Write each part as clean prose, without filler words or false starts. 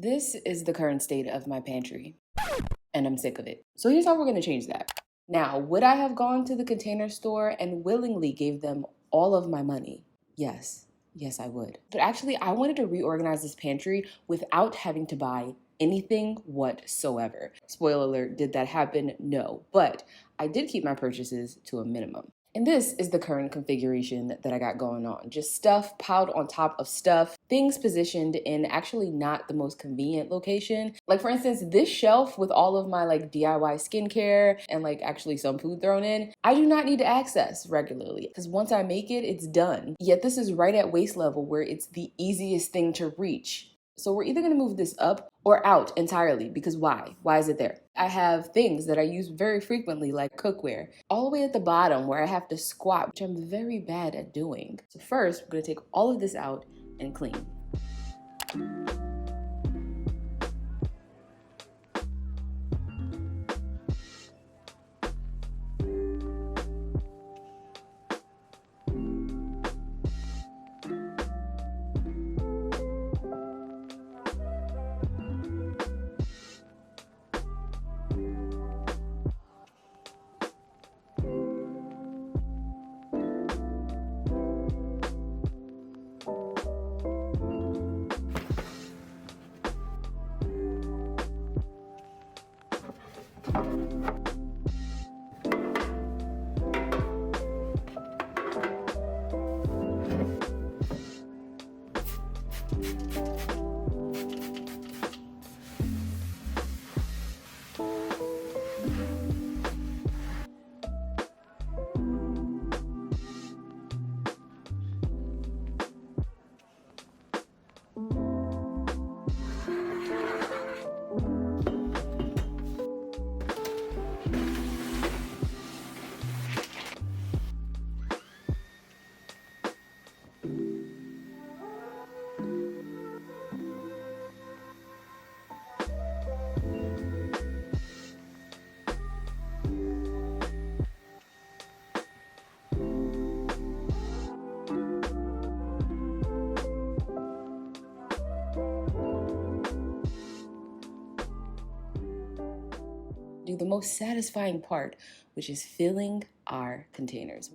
This is the current state of my pantry, and I'm sick of it. So here's how we're gonna change that. Now, would I have gone to the Container Store and willingly gave them all of my money? Yes. Yes, I would. But actually, I wanted to reorganize this pantry without having to buy anything whatsoever. Spoiler alert, did that happen? No. But I did keep my purchases to a minimum. And this is the current configuration that I got going on. Just stuff piled on top of stuff, things positioned in actually not the most convenient location. Like for instance, this shelf with all of my like DIY skincare and like actually some food thrown in, I do not need to access regularly because once I make it, it's done. Yet this is right at waist level where it's the easiest thing to reach. So we're either gonna move this up or out entirely, because why? Why is it there? I have things that I use very frequently like cookware, all the way at the bottom where I have to squat, which I'm very bad at doing. So first, we're gonna take all of this out and clean. Do the most satisfying part, which is filling our containers.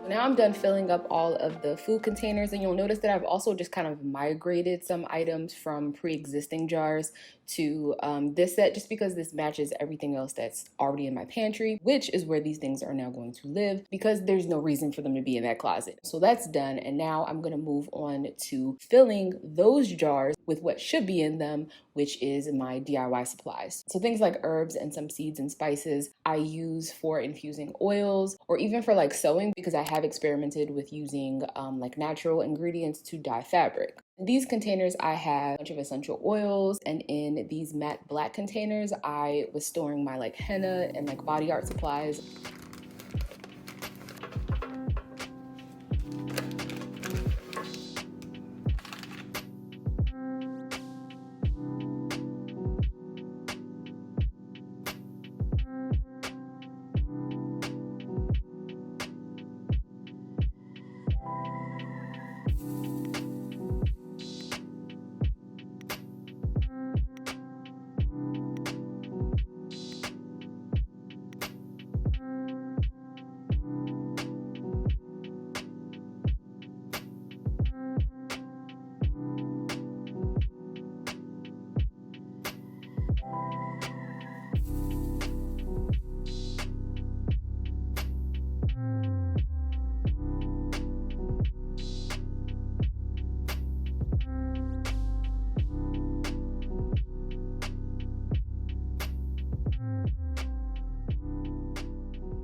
Now I'm done filling up all of the food containers, and you'll notice that I've also just kind of migrated some items from pre-existing jars to this set, just because this matches everything else that's already in my pantry, which is where these things are now going to live, because there's no reason for them to be in that closet. So that's done, and now I'm gonna move on to filling those jars with what should be in them, which is my DIY supplies. So things like herbs and some seeds and spices I use for infusing oils, or even for like sewing, because I have experimented with using like natural ingredients to dye fabric. In these containers, I have a bunch of essential oils, and in these matte black containers, I was storing my like henna and like body art supplies.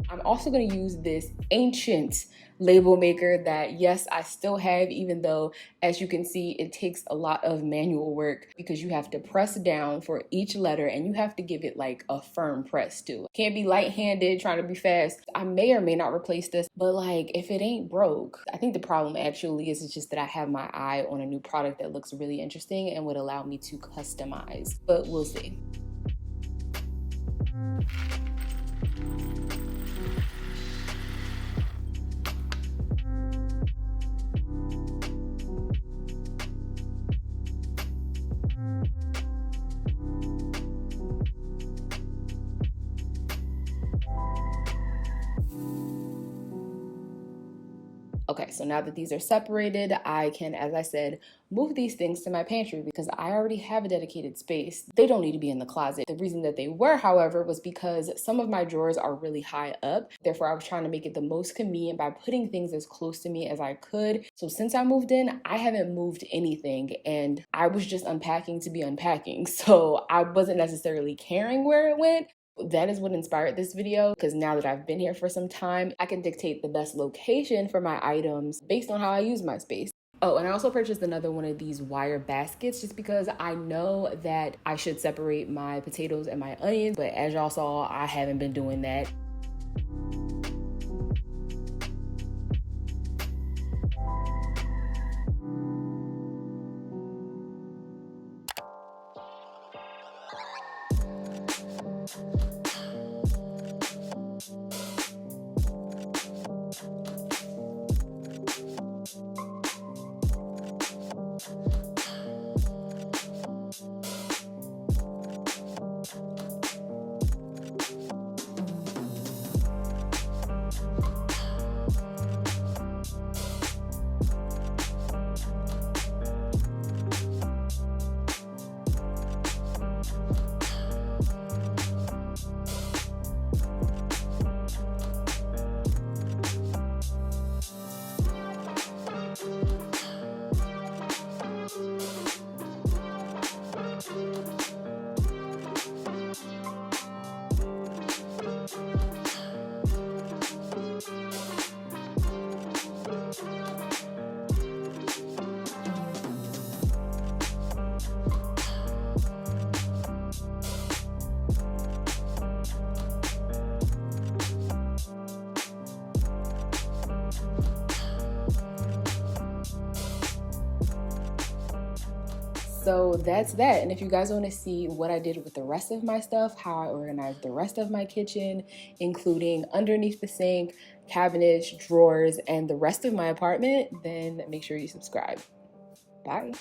I'm also going to use this ancient label maker that, yes, I still have, even though, as you can see, it takes a lot of manual work, because you have to press down for each letter and you have to give it like a firm press too. Can't be light-handed trying to be fast. I may or may not replace this, but like if it ain't broke, I think the problem actually is just that I have my eye on a new product that looks really interesting and would allow me to customize, but we'll see. Okay, so now that these are separated, I can, as I said, move these things to my pantry because I already have a dedicated space. They don't need to be in the closet. The reason that they were, however, was because some of my drawers are really high up. Therefore, I was trying to make it the most convenient by putting things as close to me as I could. So since I moved in, I haven't moved anything, and I was just unpacking to be unpacking. So I wasn't necessarily caring where it went. That is what inspired this video, because now that I've been here for some time, I can dictate the best location for my items based on how I use my space. Oh, and I also purchased another one of these wire baskets just because I know that I should separate my potatoes and my onions, but as y'all saw, I haven't been doing that. So that's that. And if you guys want to see what I did with the rest of my stuff, how I organized the rest of my kitchen, including underneath the sink, cabinets, drawers, and the rest of my apartment, then make sure you subscribe. Bye.